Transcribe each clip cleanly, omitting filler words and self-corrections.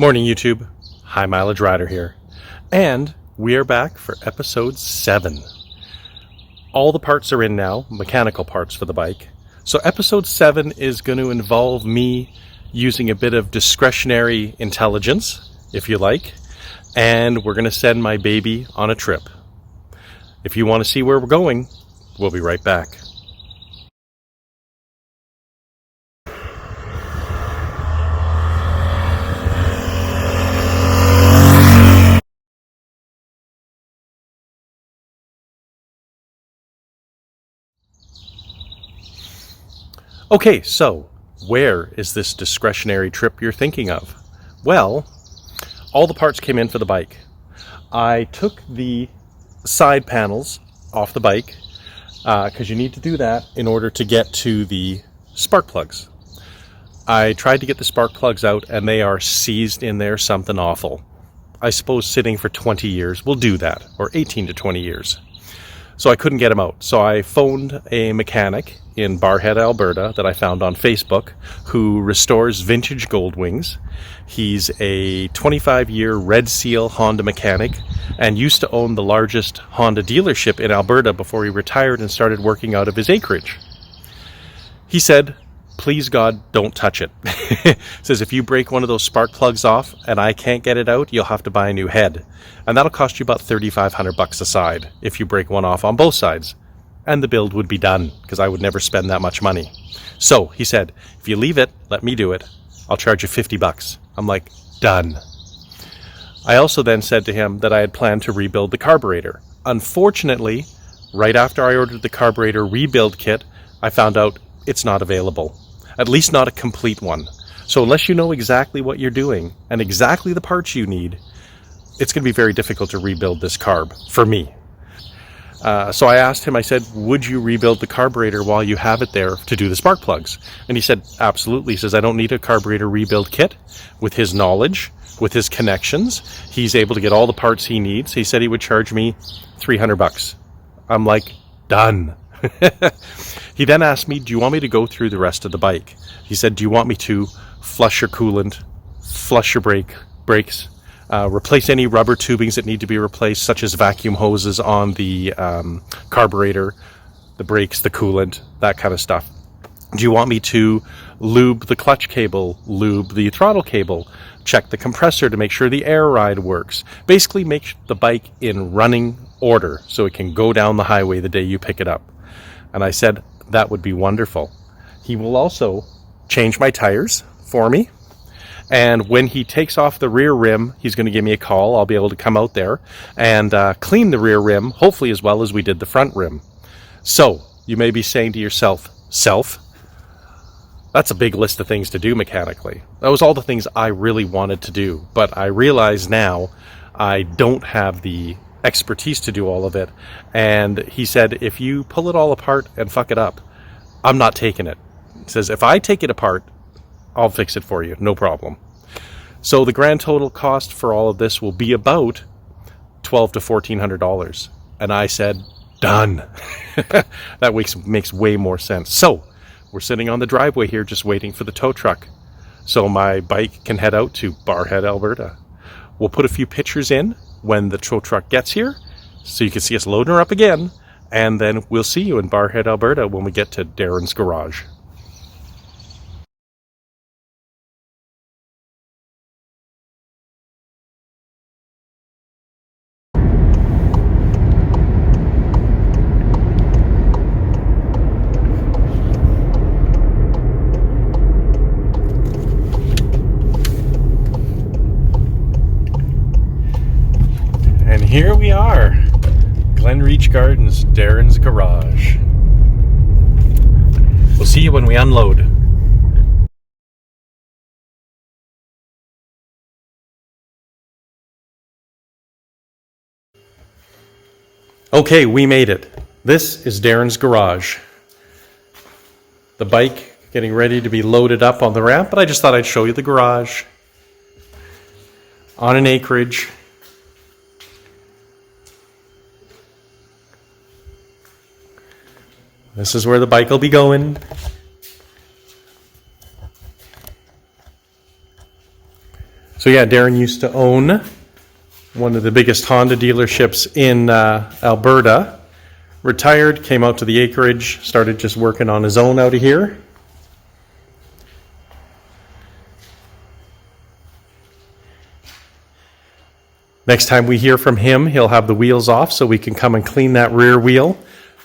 Morning YouTube, High Mileage Rider here, and we are back for episode 7. All the parts are in now, mechanical parts for the bike. So episode 7 is going to involve me using a bit of discretionary intelligence, if you like, and we're going to send my baby on a trip. If you want to see where we're going, we'll be right back. Okay, so where is this discretionary trip you're thinking of? Well, all the parts came in for the bike. I took the side panels off the bike because you need to do that in order to get to the spark plugs. I tried to get the spark plugs out and they are seized in there, something awful. I suppose sitting for 20 years will do that, or 18 to 20 years. So I couldn't get them out. So I phoned a mechanic in Barrhead, Alberta that I found on Facebook who restores vintage Goldwings. He's a 25-year Red Seal Honda mechanic and used to own the largest Honda dealership in Alberta before he retired and started working out of his acreage. He said, please God, don't touch it. Says if you break one of those spark plugs off and I can't get it out, you'll have to buy a new head. And that'll cost you about $3,500 a side if you break one off on both sides. And the build would be done because I would never spend that much money. So he said, if you leave it, let me do it. I'll charge you $50. I'm like, done. I also then said to him that I had planned to rebuild the carburetor. Unfortunately, right after I ordered the carburetor rebuild kit, I found out it's not available. At least not a complete one. So unless you know exactly what you're doing and exactly the parts you need, it's going to be very difficult to rebuild this carb for me. So I asked him, I said, would you rebuild the carburetor while you have it there to do the spark plugs? And he said, absolutely. He says, I don't need a carburetor rebuild kit. With his knowledge, with his connections, he's able to get all the parts he needs. He said he would charge me $300. I'm like, done. He then asked me, do you want me to go through the rest of the bike? He said, do you want me to flush your coolant, flush your brakes, replace any rubber tubings that need to be replaced, such as vacuum hoses on the carburetor, the brakes, the coolant, that kind of stuff? Do you want me to lube the clutch cable, lube the throttle cable, check the compressor to make sure the air ride works? Basically make the bike in running order so it can go down the highway the day you pick it up. And I said, that would be wonderful. He will also change my tires for me. And when he takes off the rear rim, he's going to give me a call. I'll be able to come out there and clean the rear rim, hopefully as well as we did the front rim. So you may be saying to yourself, that's a big list of things to do mechanically. That was all the things I really wanted to do. But I realize now I don't have the expertise to do all of it. And he said, if you pull it all apart and fuck it up, I'm not taking it. He says, if I take it apart, I'll fix it for you, no problem. So the grand total cost for all of this will be about $1,200 to $1,400. And I said, done. That makes way more sense. So we're sitting on the driveway here just waiting for the tow truck so my bike can head out to Barrhead, Alberta. We'll put a few pictures in when the tow truck gets here so you can see us loading her up again, and then we'll see you in Barrhead, Alberta when we get to Darren's garage. Here we are, Glen Gardens, Darren's garage. We'll see you when we unload. Okay, we made it. This is Darren's garage. The bike getting ready to be loaded up on the ramp, but I just thought I'd show you the garage on an acreage. This is where the bike will be going. So yeah, Darren used to own one of the biggest Honda dealerships in Alberta. Retired, came out to the acreage, started just working on his own out of here. Next time we hear from him, he'll have the wheels off so we can come and clean that rear wheel,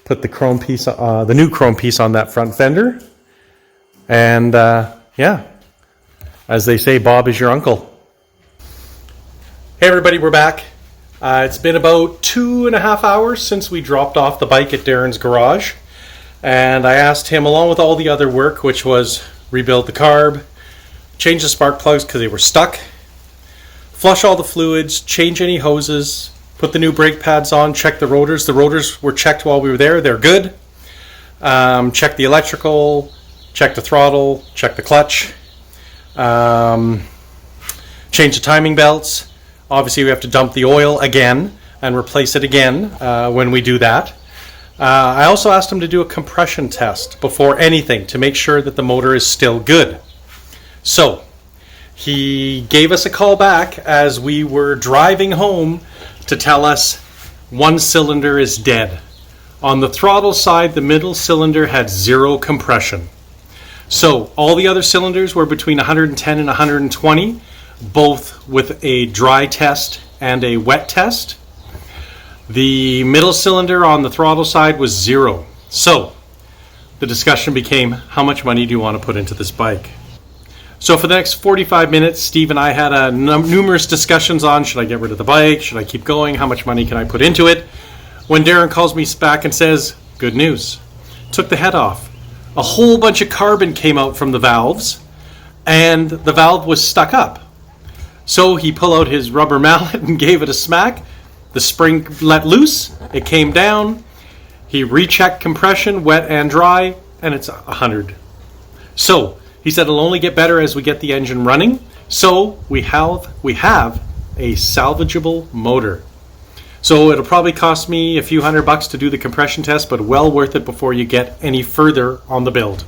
put the chrome piece, the new chrome piece on that front fender. And yeah, as they say, Bob is your uncle. Hey everybody, we're back. It's been about 2.5 hours since we dropped off the bike at Darren's garage. And I asked him, along with all the other work, which was rebuild the carb, change the spark plugs because they were stuck, flush all the fluids, change any hoses, put the new brake pads on, check the rotors. The rotors were checked while we were there. They're good. Check the electrical, check the throttle, check the clutch, change the timing belts. Obviously, we have to dump the oil again and replace it again when we do that. I also asked him to do a compression test before anything to make sure that the motor is still good. So he gave us a call back as we were driving home to tell us one cylinder is dead. On the throttle side, the middle cylinder had 0 compression. So all the other cylinders were between 110 and 120. Both with a dry test and a wet test. The middle cylinder on the throttle side was 0. So the discussion became, how much money do you want to put into this bike? So for the next 45 minutes, Steve and I had numerous discussions on, should I get rid of the bike? Should I keep going? How much money can I put into it? When Darren calls me back and says, good news. Took the head off. A whole bunch of carbon came out from the valves and the valve was stuck up. So he pulled out his rubber mallet and gave it a smack. The spring let loose. It came down. He rechecked compression, wet and dry, and it's 100. So he said it'll only get better as we get the engine running. So we have a salvageable motor. So it'll probably cost me a few $100 to do the compression test, but well worth it before you get any further on the build.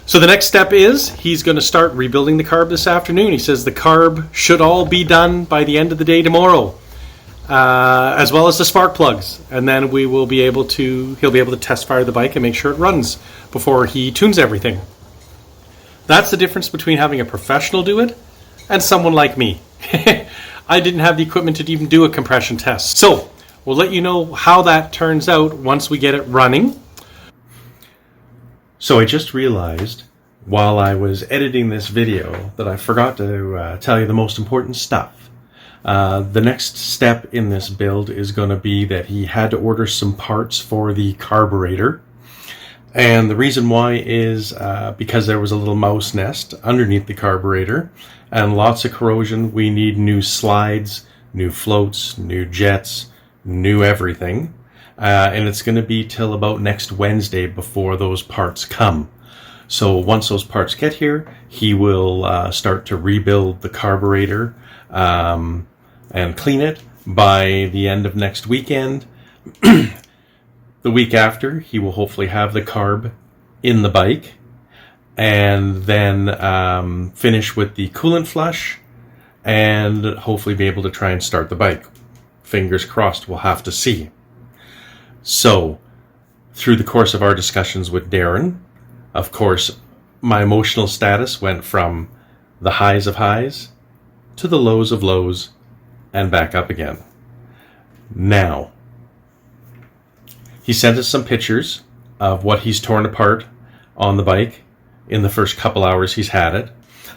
So the next step is he's going to start rebuilding the carb this afternoon. He says the carb should all be done by the end of the day tomorrow, as well as the spark plugs. And then he'll be able to test fire the bike and make sure it runs before he tunes everything. That's the difference between having a professional do it and someone like me. I didn't have the equipment to even do a compression test. So we'll let you know how that turns out once we get it running. So I just realized while I was editing this video that I forgot to tell you the most important stuff. The next step in this build is going to be that he had to order some parts for the carburetor. And the reason why is because there was a little mouse nest underneath the carburetor and lots of corrosion. We need new slides, new floats, new jets, new everything. And it's going to be till about next Wednesday before those parts come. So once those parts get here, he will start to rebuild the carburetor and clean it by the end of next weekend. The week after, he will hopefully have the carb in the bike and then finish with the coolant flush and hopefully be able to try and start the bike. Fingers crossed, we'll have to see. So, through the course of our discussions with Darren, of course, my emotional status went from the highs of highs to the lows of lows and back up again. Now, he sent us some pictures of what he's torn apart on the bike in the first couple hours he's had it.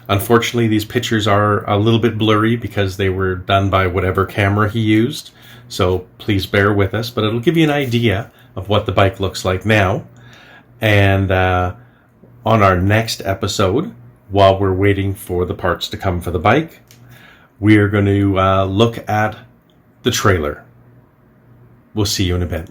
Unfortunately, these pictures are a little bit blurry because they were done by whatever camera he used. So please bear with us, but it'll give you an idea of what the bike looks like now. And on our next episode, while we're waiting for the parts to come for the bike, we're going to look at the trailer. We'll see you in a bit.